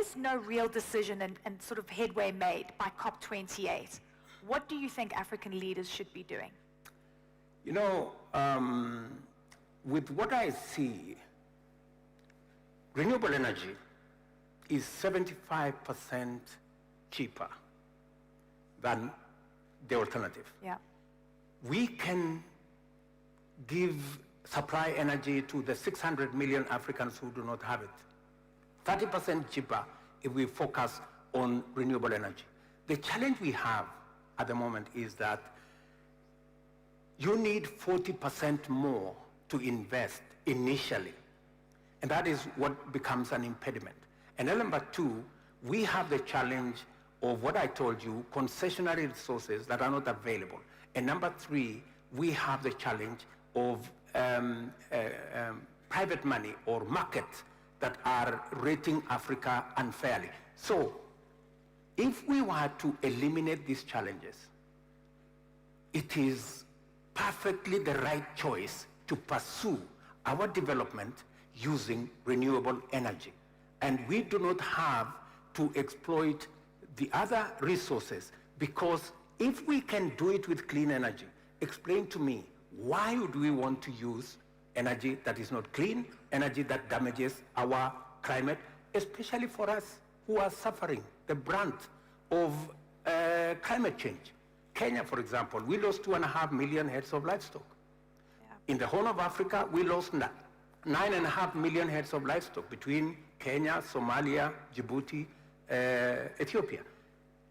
there's no real decision and sort of headway made by COP28, what do you think African leaders should be doing? You know, with what I see, renewable energy is 75% cheaper than the alternative. Yeah. We can supply energy to the 600 million Africans who do not have it. 30% cheaper if we focus on renewable energy. The challenge we have at the moment is that you need 40% more to invest initially. And that is what becomes an impediment. And then number two, we have the challenge of what I told you, concessionary resources that are not available. And number three, we have the challenge of private money or markets that are rating Africa unfairly. So if we were to eliminate these challenges, it is perfectly the right choice to pursue our development using renewable energy. And we do not have to exploit the other resources, because if we can do it with clean energy, explain to me, why would we want to use energy that is not clean, energy that damages our climate, especially for us who are suffering the brunt of climate change? Kenya, for example, we lost 2.5 million heads of livestock. Yeah. In the Horn of Africa, we lost 9.5 million heads of livestock between Kenya, Somalia, Djibouti, Ethiopia.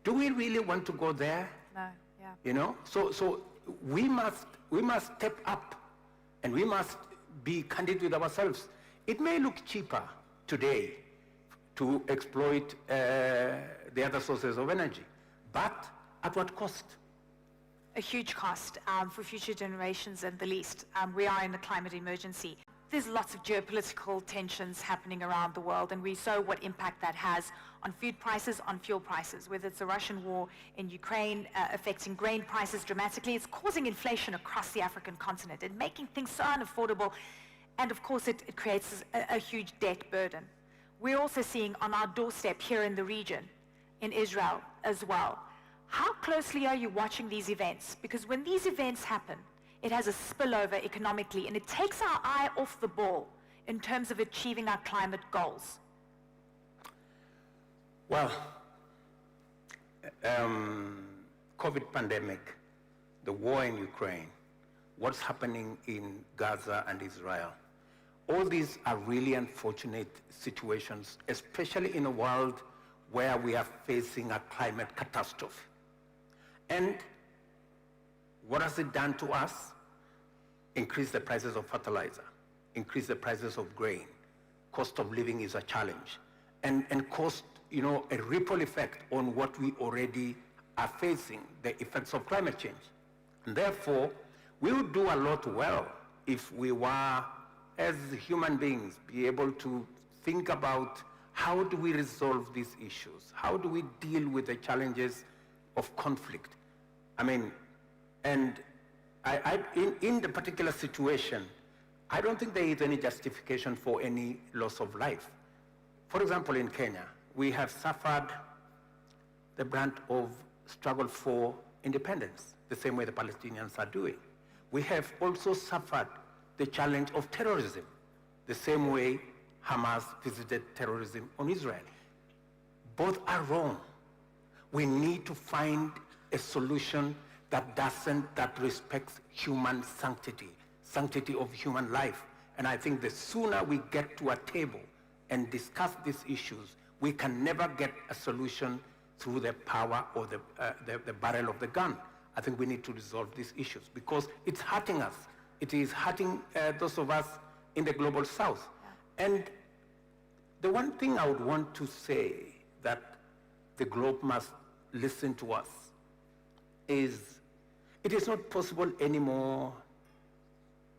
Do we really want to go there? No, yeah. You know, so we must step up, and we must be candid with ourselves. It may look cheaper today to exploit the other sources of energy, but at what cost? A huge cost for future generations, at the least. We are in a climate emergency. There's lots of geopolitical tensions happening around the world, and we saw what impact that has on food prices, on fuel prices, whether it's the Russian war in Ukraine affecting grain prices dramatically. It's causing inflation across the African continent and making things so unaffordable. And of course, it creates a huge debt burden. We're also seeing on our doorstep here in the region, in Israel as well. How closely are you watching these events? Because when these events happen, it has a spillover economically, and it takes our eye off the ball in terms of achieving our climate goals. Well, COVID pandemic, the war in Ukraine, what's happening in Gaza and Israel, all these are really unfortunate situations, especially in a world where we are facing a climate catastrophe. And what has it done to us? Increase the prices of fertilizer, increase the prices of grain. Cost of living is a challenge. And cost, you know, a ripple effect on what we already are facing, the effects of climate change. And therefore, we would do a lot well if we were, as human beings, be able to think about how do we resolve these issues? How do we deal with the challenges of conflict? I mean, and in the particular situation, I don't think there is any justification for any loss of life. For example, in Kenya, we have suffered the brunt of struggle for independence, the same way the Palestinians are doing. We have also suffered the challenge of terrorism, the same way Hamas visited terrorism on Israel. Both are wrong. We need to find a solution that respects human sanctity of human life. And I think the sooner we get to a table and discuss these issues, we can never get a solution through the power or the barrel of the gun. I think we need to resolve these issues because it's hurting us. It is hurting those of us in the global south. Yeah. And the one thing I would want to say that the globe must listen to us is it is not possible anymore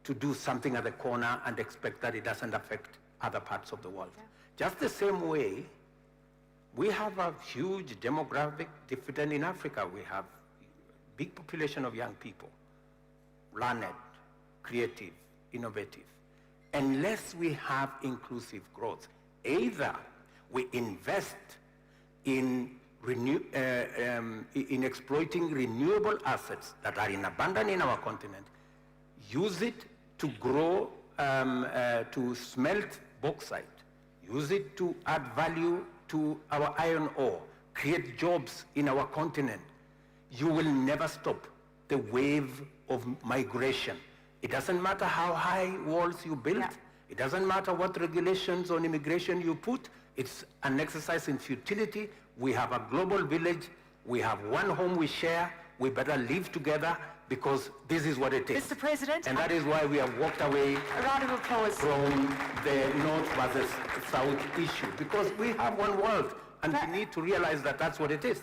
to do something at the corner and expect that it doesn't affect other parts of the world. Yeah. Just the same way, we have a huge demographic dividend in Africa. We have big population of young people, learned, creative, innovative. Unless we have inclusive growth, either we invest in in exploiting renewable assets that are in abundance in our continent, use it to grow, to smelt bauxite, use it to add value to our iron ore, create jobs in our continent, you will never stop the wave of migration. It doesn't matter how high walls you build. Yeah. It doesn't matter what regulations on immigration you put. It's an exercise in futility. We have a global village. We have one home we share. We better live together because this is what it is. Mr. President, And that is why we have walked away a round of applause. from the North versus South issue, because we have one world and we need to realize that that's what it is.